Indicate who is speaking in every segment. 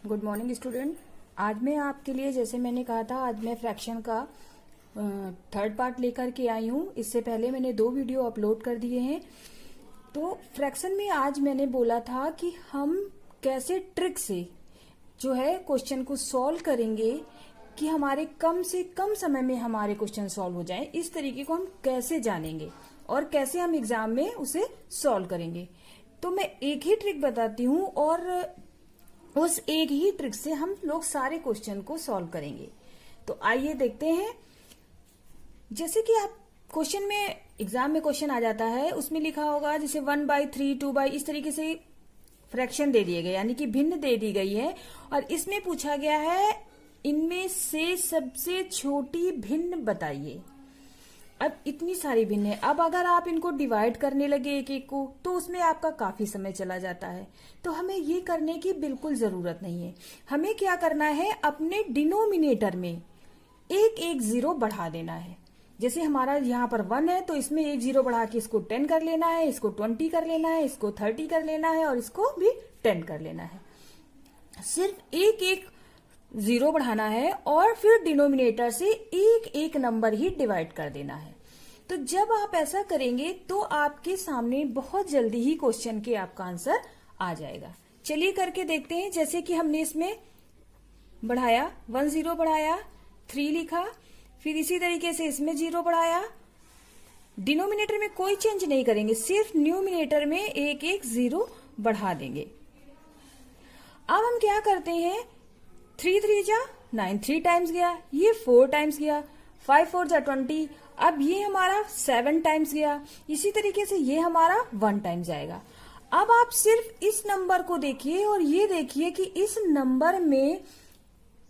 Speaker 1: Good morning student. आज मैं आपके लिए, जैसे मैंने कहा था, आज मैं फ्रैक्शन का थर्ड पार्ट लेकर के आई हूँ। इससे पहले मैंने 2 वीडियो अपलोड कर दिए हैं। तो फ्रैक्शन में आज मैंने बोला था कि हम कैसे ट्रिक से जो है क्वेश्चन को सॉल्व करेंगे कि हमारे कम से कम समय में हमारे क्वेश्चन सॉल्व हो जाएं। इस तरीके को हम कैसे जानेंगे और कैसे हम एग्जाम में उसे सॉल्व करेंगे। तो मैं एक ही ट्रिक बताती हूँ और उस एक ही ट्रिक से हम लोग सारे क्वेश्चन को सॉल्व करेंगे। तो आइए देखते हैं। जैसे कि आप क्वेश्चन में, एग्जाम में क्वेश्चन आ जाता है, उसमें लिखा होगा जैसे 1/3, 2/, इस तरीके से फ्रैक्शन दे दिए गए, यानी कि भिन्न दे दी गई है। और इसमें पूछा गया है इनमें से सबसे छोटी भिन्न बताइए। अब इतनी सारी भिन्न है, अब अगर आप इनको डिवाइड करने लगे एक एक को तो उसमें आपका काफी समय चला जाता है। तो हमें ये करने की बिल्कुल जरूरत नहीं है। हमें क्या करना है, अपने डिनोमिनेटर में एक एक जीरो बढ़ा देना है। जैसे हमारा यहाँ पर 1 है तो इसमें एक जीरो बढ़ा के इसको 10 कर लेना है, इसको 20 कर लेना है, इसको 30 कर लेना है और इसको भी 10 कर लेना है। सिर्फ एक एक जीरो बढ़ाना है और फिर डिनोमिनेटर से एक एक नंबर ही डिवाइड कर देना है। तो जब आप ऐसा करेंगे तो आपके सामने बहुत जल्दी ही क्वेश्चन के आपका आंसर आ जाएगा। चलिए करके देखते हैं। जैसे कि हमने इसमें बढ़ाया, 1 0 बढ़ाया, 3 लिखा, फिर इसी तरीके से इसमें 0 बढ़ाया। डिनोमिनेटर में कोई चेंज नहीं करेंगे, सिर्फ न्यूमिनेटर में एक एक जीरो बढ़ा देंगे। अब हम क्या करते हैं, 3 3 जा 9, 3 टाइम्स गया, ये 4 टाइम्स गया, 5 4 जा 20, अब ये हमारा 7 टाइम्स गया। इसी तरीके से ये हमारा 1 टाइम्स जाएगा। अब आप सिर्फ इस नंबर को देखिए और ये देखिए कि इस नंबर में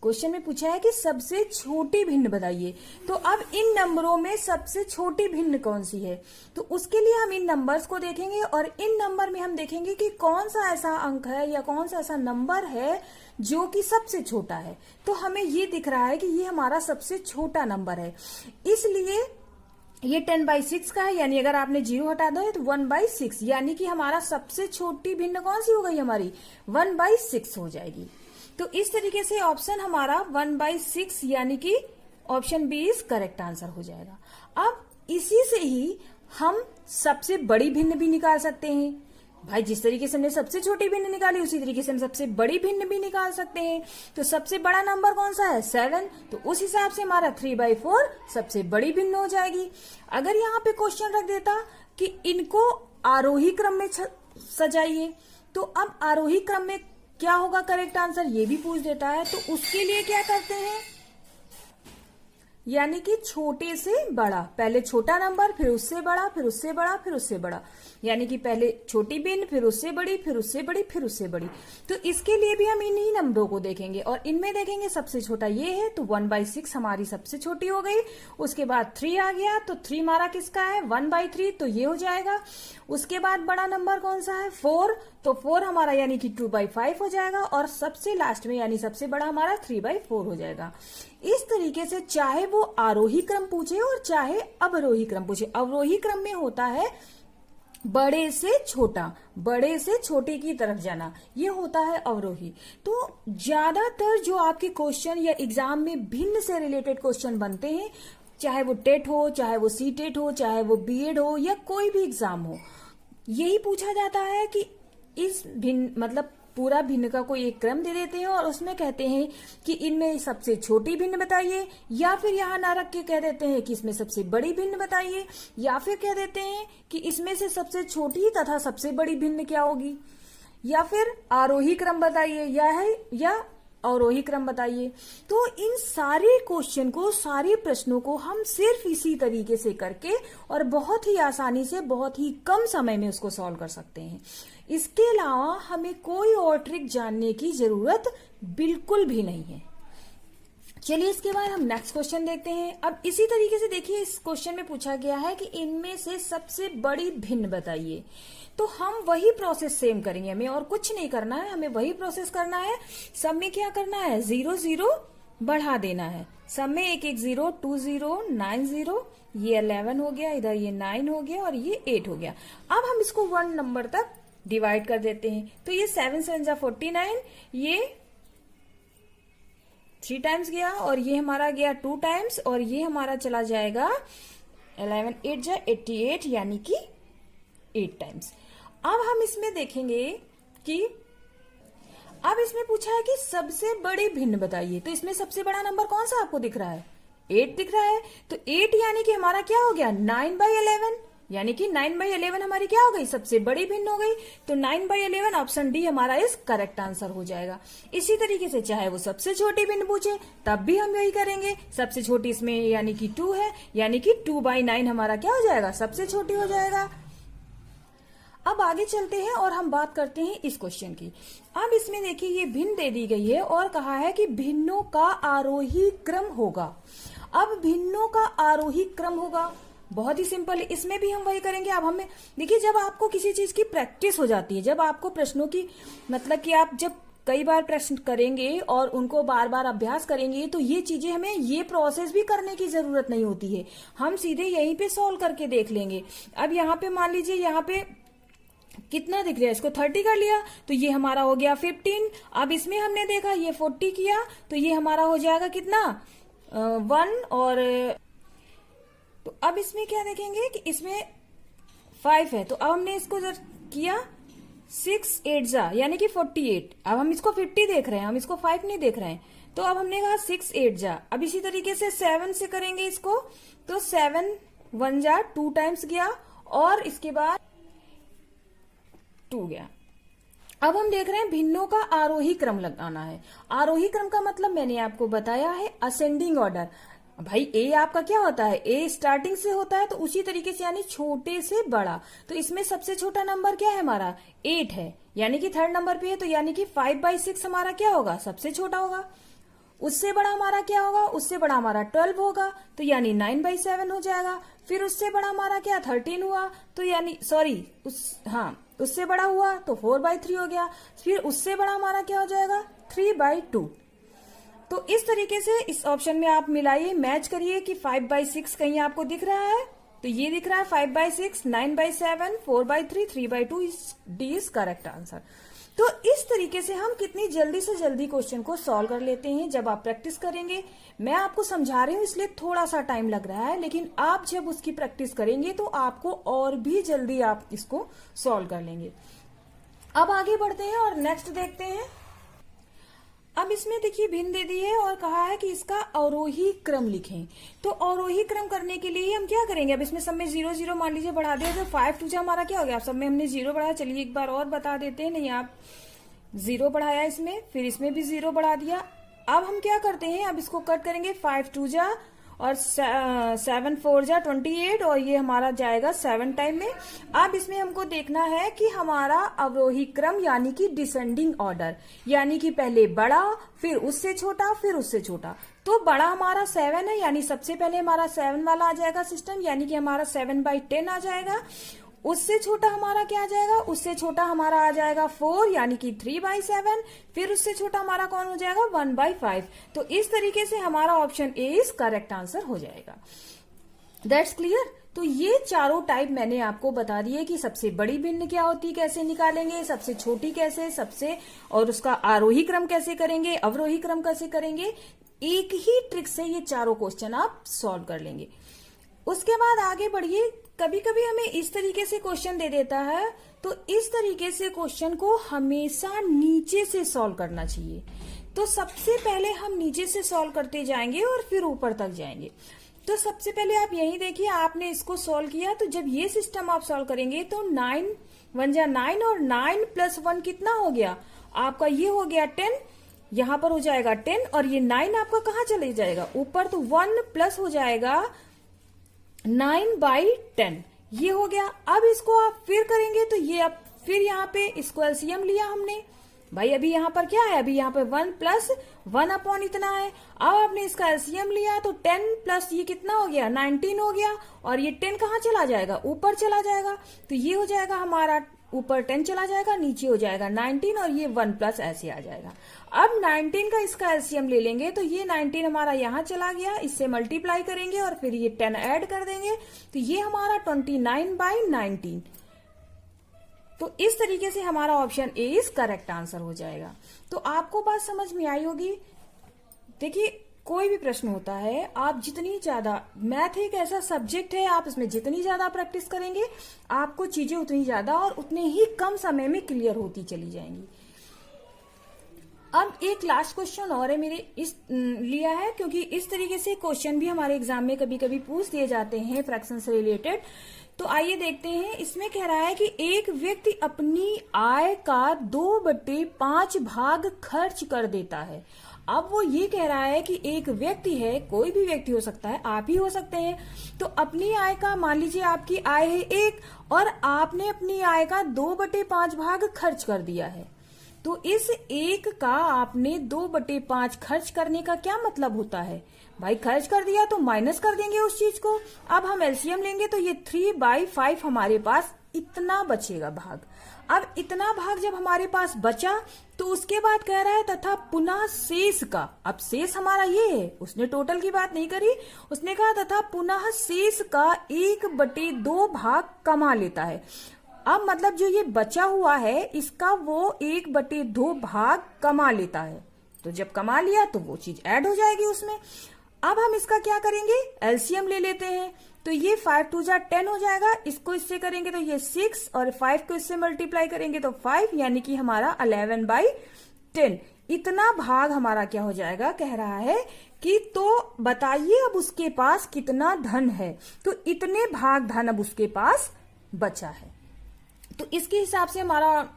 Speaker 1: क्वेश्चन में पूछा है कि सबसे छोटी भिन्न बताइए। तो अब इन नंबरों में सबसे छोटी भिन्न कौन सी है, तो उसके लिए हम इन नंबर्स को देखेंगे और इन नंबर में हम देखेंगे कि कौन सा ऐसा अंक है या कौन सा ऐसा नंबर है जो कि सबसे छोटा है। तो हमें ये दिख रहा है कि ये हमारा सबसे छोटा नंबर है, इसलिए ये 10/6 का है। यानी अगर आपने 0 हटा दो तो 1/6, यानी कि हमारा सबसे छोटी भिन्न कौन सी हो गई, हमारी 1/6 हो जाएगी। तो इस तरीके से ऑप्शन हमारा 1/6 यानी कि option B is correct answer हो जाएगा। अब इसी से ही हम सबसे बड़ी भिन्न भी निकाल सकते हैं। भाई जिस तरीके से हमने सबसे छोटी भिन्न निकाली उसी तरीके से हम सबसे बड़ी भिन्न भी निकाल सकते हैं। तो सबसे बड़ा नंबर कौन सा है, 7, तो उस हिसाब से हमारा 3/4 सबसे बड़ी भिन्न हो जाएगी। अगर यहाँ पे क्वेश्चन रख देता कि इनको आरोही क्रम में सजाइए, तो अब आरोही क्रम में क्या होगा करेक्ट आंसर, ये भी पूछ देता है। तो उसके लिए क्या करते हैं, यानी कि छोटे से बड़ा, पहले छोटा नंबर, फिर उससे बड़ा, फिर उससे बड़ा, फिर उससे बड़ा, यानी कि पहले छोटी भिन्न, फिर उससे बड़ी, फिर उससे बड़ी, फिर उससे बड़ी। तो इसके लिए भी हम इन्हीं नंबरों को देखेंगे और इनमें देखेंगे सबसे छोटा ये है, तो 1/6 हमारी सबसे छोटी हो गई। उसके बाद 3 आ गया, तो 3 हमारा किसका है, 1/3, तो ये हो जाएगा। उसके बाद बड़ा नंबर कौन सा है, 4, तो 4 हमारा यानी कि 2/5 हो जाएगा। और सबसे लास्ट में यानी सबसे बड़ा हमारा 3/4 हो जाएगा। इस तरीके से चाहे वो आरोही क्रम पूछे और चाहे अवरोही क्रम पूछे, अवरोही क्रम में होता है बड़े से छोटा, बड़े से छोटे की तरफ जाना, ये होता है अवरोही। तो ज्यादातर जो आपके क्वेश्चन या एग्जाम में भिन्न से रिलेटेड क्वेश्चन बनते हैं, चाहे वो टेट हो, चाहे वो सी टेट हो, चाहे वो बीएड हो या कोई भी एग्जाम हो, यही पूछा जाता है कि इस भिन्न, मतलब पूरा भिन्न का कोई एक क्रम दे देते हैं और उसमें कहते हैं कि इनमें सबसे छोटी भिन्न बताइए, या फिर यहाँ ना रख के कह देते हैं कि इसमें सबसे बड़ी भिन्न बताइए, या फिर कह देते हैं कि इसमें से सबसे छोटी तथा सबसे बड़ी भिन्न क्या होगी, या फिर आरोही क्रम बताइए या अवरोही क्रम बताइए। तो इन सारे क्वेश्चन को, सारे प्रश्नों को हम सिर्फ इसी तरीके से करके और बहुत ही आसानी से बहुत ही कम समय में उसको सॉल्व कर सकते हैं। इसके अलावा हमें कोई और ट्रिक जानने की जरूरत बिल्कुल भी नहीं है। चलिए इसके बाद हम नेक्स्ट क्वेश्चन देखते हैं। अब इसी तरीके से देखिए, इस क्वेश्चन में पूछा गया है कि इनमें से सबसे बड़ी भिन्न बताइए। तो हम वही प्रोसेस सेम करेंगे, हमें और कुछ नहीं करना है, हमें वही प्रोसेस करना है। सब में क्या करना है, 0 0 बढ़ा देना है। सब में एक एक 0, 2 0, 9 0, ये 11 हो गया, इधर ये 9 हो गया और ये 8 हो गया। अब हम इसको 1 नंबर तक डिवाइड कर देते हैं। तो ये 7 7 जा 49, ये 3 टाइम्स गया और ये हमारा गया 2 टाइम्स और ये हमारा चला जाएगा 11 8 जा 88 यानी कि 8 टाइम्स। अब हम इसमें देखेंगे कि अब इसमें पूछा है कि सबसे बड़े भिन्न बताइए, तो इसमें सबसे बड़ा नंबर कौन सा आपको दिख रहा है? 8 दिख रहा है। तो 8 यानी कि हमारा क्या हो गया 9/11, यानी कि 9/11 हमारी क्या हो गई सबसे बड़ी भिन्न हो गई। तो 9/11 ऑप्शन डी हमारा इस करेक्ट आंसर हो जाएगा। इसी तरीके से चाहे वो सबसे छोटी भिन्न पूछे तब भी हम यही करेंगे। सबसे छोटी इसमें यानी कि 2 है, यानी कि 2/9 हमारा क्या हो जाएगा सबसे छोटी हो जाएगा। अब आगे चलते हैं और हम बात करते हैं इस क्वेश्चन की। अब इसमें देखिए ये भिन्न दे दी गई है और कहा है कि भिन्नों का आरोही क्रम होगा। अब भिन्नों का आरोही क्रम होगा, बहुत ही सिंपल है। इसमें भी हम वही करेंगे। अब हमें देखिए जब आपको किसी चीज की प्रैक्टिस हो जाती है, जब आपको प्रश्नों की मतलब कि आप जब कई बार प्रश्न करेंगे और उनको बार बार अभ्यास करेंगे तो ये चीजें हमें ये प्रोसेस भी करने की जरूरत नहीं होती है, हम सीधे यहीं पे सॉल्व करके देख लेंगे। अब यहाँ पे मान लीजिए यहाँ पे कितना दिख रहा है, इसको 30 कर लिया तो ये हमारा हो गया 15। अब इसमें हमने देखा ये 40 किया तो ये हमारा हो जाएगा कितना 1 और तो अब इसमें क्या देखेंगे कि इसमें 5 है। तो अब हमने इसको जब किया 6 8 जा यानी कि 48। अब हम इसको 50 देख रहे हैं, हम इसको 5 नहीं देख रहे हैं। तो अब हमने कहा 6 8 जा। अब इसी तरीके से 7 से करेंगे इसको, तो 7 1 जा 2 टाइम्स गया और इसके बाद 2 गया। अब हम देख रहे हैं भिन्नों का आरोही क्रम लगाना है। आरोही क्रम का मतलब मैंने आपको बताया है असेंडिंग ऑर्डर। भाई ए आपका क्या होता है, ए स्टार्टिंग से होता है तो उसी तरीके से यानी छोटे से बड़ा। तो इसमें सबसे छोटा नंबर क्या है हमारा 8 है, यानी कि 3rd नंबर पे है। तो यानी कि 5/6 हमारा क्या होगा सबसे छोटा होगा। उससे बड़ा हमारा क्या होगा, उससे बड़ा हमारा 12 होगा तो यानी 9/7 हो जाएगा। फिर उससे बड़ा हमारा क्या 13 हुआ तो यानी उससे बड़ा हुआ तो 4/3 हो गया। फिर उससे बड़ा हमारा क्या हो जाएगा 3/2। तो इस तरीके से इस ऑप्शन में आप मिलाइए, मैच करिए कि 5/6 कहीं आपको दिख रहा है तो ये दिख रहा है 5/6, 9/7, 4/3, 3/2 डी इज करेक्ट आंसर। तो इस तरीके से हम कितनी जल्दी से जल्दी क्वेश्चन को सॉल्व कर लेते हैं जब आप प्रैक्टिस करेंगे। मैं आपको समझा रही हूँ इसलिए थोड़ा सा टाइम लग रहा है, लेकिन आप जब उसकी प्रैक्टिस करेंगे तो आपको और भी जल्दी आप इसको सॉल्व कर लेंगे। अब आगे बढ़ते हैं और नेक्स्ट देखते हैं। अब इसमें देखिए भिन्न दे दी है और कहा है कि इसका अवरोही क्रम लिखें। तो अवरोही क्रम करने के लिए हम क्या करेंगे, अब इसमें सब में 0 0 मान लीजिए बढ़ा दिया तो 5 2 हमारा क्या हो गया, सब में हमने 0 बढ़ाया। चलिए एक बार और बता देते हैं, नहीं आप 0 बढ़ाया इसमें, फिर इसमें भी 0 बढ़ा दिया। अब हम क्या करते हैं, अब इसको कट करेंगे 5 2 जा और 7 4 जा 28 और ये हमारा जाएगा 7 टाइम में। अब इसमें हमको देखना है कि हमारा अवरोही क्रम यानी कि डिसेंडिंग ऑर्डर, यानी कि पहले बड़ा फिर उससे छोटा फिर उससे छोटा। तो बड़ा हमारा 7 है यानी सबसे पहले हमारा 7 वाला आ जाएगा सिस्टम, यानी कि हमारा 7/10 आ जाएगा। उससे छोटा हमारा क्या आ जाएगा, उससे छोटा हमारा आ जाएगा 4 यानी कि 3/7। फिर उससे छोटा हमारा कौन हो जाएगा 1/5। तो इस तरीके से हमारा option A is correct answer हो जाएगा। That's clear. तो ये चारों टाइप मैंने आपको बता दिए कि सबसे बड़ी भिन्न क्या होती, कैसे निकालेंगे, सबसे छोटी कैसे, सबसे और उसका आरोही क्रम कैसे करेंगे, अवरोही क्रम कैसे करेंगे। एक ही ट्रिक से ये चारों क्वेश्चन आप सॉल्व कर लेंगे। उसके बाद आगे बढ़िए। कभी कभी हमें इस तरीके से क्वेश्चन दे देता है, तो इस तरीके से क्वेश्चन को हमेशा नीचे से सॉल्व करना चाहिए। तो सबसे पहले हम नीचे से सॉल्व करते जाएंगे और फिर ऊपर तक जाएंगे। तो सबसे पहले आप यही देखिए, आपने इसको सॉल्व किया तो जब ये सिस्टम आप सॉल्व करेंगे तो 9 1 जा 9 और 9 + 1 कितना हो गया आपका, ये हो गया 10। यहां पर हो जाएगा 10 और ये 9 आपका कहाँ चले जाएगा ऊपर, तो 1 प्लस हो जाएगा 9/10 ये हो गया। अब इसको आप फिर करेंगे तो ये अब फिर यहाँ पे इसको एलसीएम लिया हमने। भाई अभी यहाँ पर क्या है, अभी यहाँ पे 1 + 1 इतना है। अब आपने इसका एलसीएम लिया तो 10 प्लस ये कितना हो गया 19 हो गया और ये 10 कहाँ चला जाएगा ऊपर चला जाएगा। तो ये हो जाएगा हमारा ऊपर 10 चला जाएगा, नीचे हो जाएगा 19 और ये 1 प्लस ऐसे आ जाएगा। अब 19 का इसका एलसीएम ले लेंगे तो ये 19 हमारा यहाँ चला गया, इससे मल्टीप्लाई करेंगे और फिर ये 10 ऐड कर देंगे तो ये हमारा 29/19। तो इस तरीके से हमारा option A is correct answer हो जाएगा। तो आपको बात समझ में आई होगी। देखिए, कोई भी प्रश्न होता है, आप जितनी ज्यादा, मैथ एक ऐसा सब्जेक्ट है, आप इसमें जितनी ज्यादा प्रैक्टिस करेंगे आपको चीजें उतनी ज्यादा और उतने ही कम समय में क्लियर होती चली जाएंगी। अब एक लास्ट क्वेश्चन और है मेरे इस लिया है, क्योंकि इस तरीके से क्वेश्चन भी हमारे एग्जाम में कभी कभी पूछ दिए जाते हैं फ्रैक्शन से रिलेटेड। तो आइए देखते हैं। इसमें कह रहा है कि एक व्यक्ति अपनी आय का 2/5 भाग खर्च कर देता है। अब वो ये कह रहा है कि एक व्यक्ति है, कोई भी व्यक्ति हो सकता है, आप ही हो सकते हैं, तो अपनी आय का, मान लीजिए आपकी आय है 1 और आपने अपनी आय का 2/5 भाग खर्च कर दिया है। तो इस 1 का आपने 2/5 खर्च करने का क्या मतलब होता है? भाई खर्च कर दिया तो माइनस कर देंगे उस चीज को। अब हम एलसीएम लेंगे तो ये 3/5 हमारे पास इतना बचेगा भाग। अब इतना भाग जब हमारे पास बचा तो उसके बाद कह रहा है तथा पुनः शेष का। अब शेष हमारा ये है, उसने टोटल की बात नहीं करी, उसने कहा तथा पुनः शेष का 1/2 भाग कमा लेता है। अब मतलब जो ये बचा हुआ है इसका वो 1/2 भाग कमा लेता है। तो जब कमा लिया तो वो चीज ऐड हो जाएगी उसमें। अब हम इसका क्या करेंगे, एलसीएम ले लेते हैं। तो ये 5 2 जा 10 हो जाएगा, इसको इससे करेंगे तो ये 6 और 5 को इससे मल्टीप्लाई करेंगे तो 5, यानी कि हमारा 11/10 इतना भाग हमारा क्या हो जाएगा। कह रहा है कि तो बताइए अब उसके पास कितना धन है। तो इतने भाग धन अब उसके पास बचा है। तो इसके हिसाब से हमारा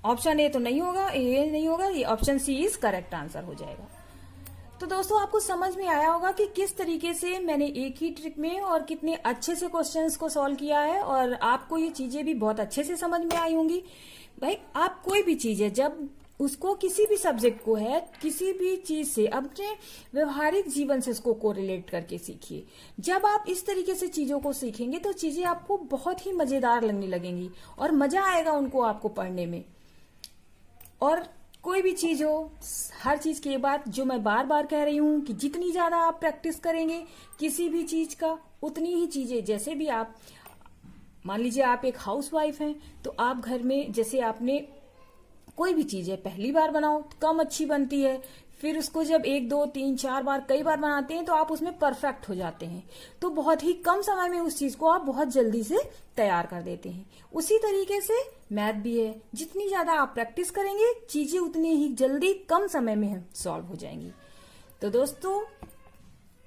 Speaker 1: ऑप्शन ए तो नहीं होगा, ए नहीं होगा, ये option C is correct answer हो जाएगा। तो दोस्तों आपको समझ में आया होगा कि किस तरीके से मैंने एक ही ट्रिक में और कितने अच्छे से क्वेश्चंस को सॉल्व किया है, और आपको ये चीजें भी बहुत अच्छे से समझ में आई होंगी। भाई आप कोई भी चीज है, जब उसको किसी भी सब्जेक्ट को है, किसी भी चीज से अपने व्यवहारिक जीवन से उसको कोरिलेट करके सीखिए। जब आप इस तरीके से चीजों को सीखेंगे तो चीजें आपको बहुत ही मजेदार लगने लगेंगी और मजा आएगा उनको आपको पढ़ने में। और कोई भी चीज हो, हर चीज की बात जो मैं बार बार कह रही हूं कि जितनी ज्यादा आप प्रैक्टिस करेंगे किसी भी चीज का, उतनी ही चीजें, जैसे भी आप मान लीजिए आप एक हाउसवाइफ हैं तो आप घर में, जैसे आपने कोई भी चीज है पहली बार बनाओ तो कम अच्छी बनती है, फिर उसको जब 1 2 3 4 बार कई बार बनाते हैं तो आप उसमें परफेक्ट हो जाते हैं। तो बहुत ही कम समय में उस चीज को आप बहुत जल्दी से तैयार कर देते हैं। उसी तरीके से मैथ भी है, जितनी ज्यादा आप प्रैक्टिस करेंगे चीजें उतनी ही जल्दी कम समय में सॉल्व हो जाएंगी। तो दोस्तों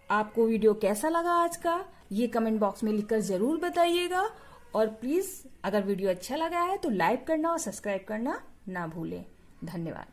Speaker 1: आपको वीडियो कैसा लगा आज का, ये कमेंट बॉक्स में लिखकर जरूर बताइएगा। और प्लीज अगर वीडियो अच्छा लगा है तो लाइक करना और सब्सक्राइब करना ना भूलें। धन्यवाद।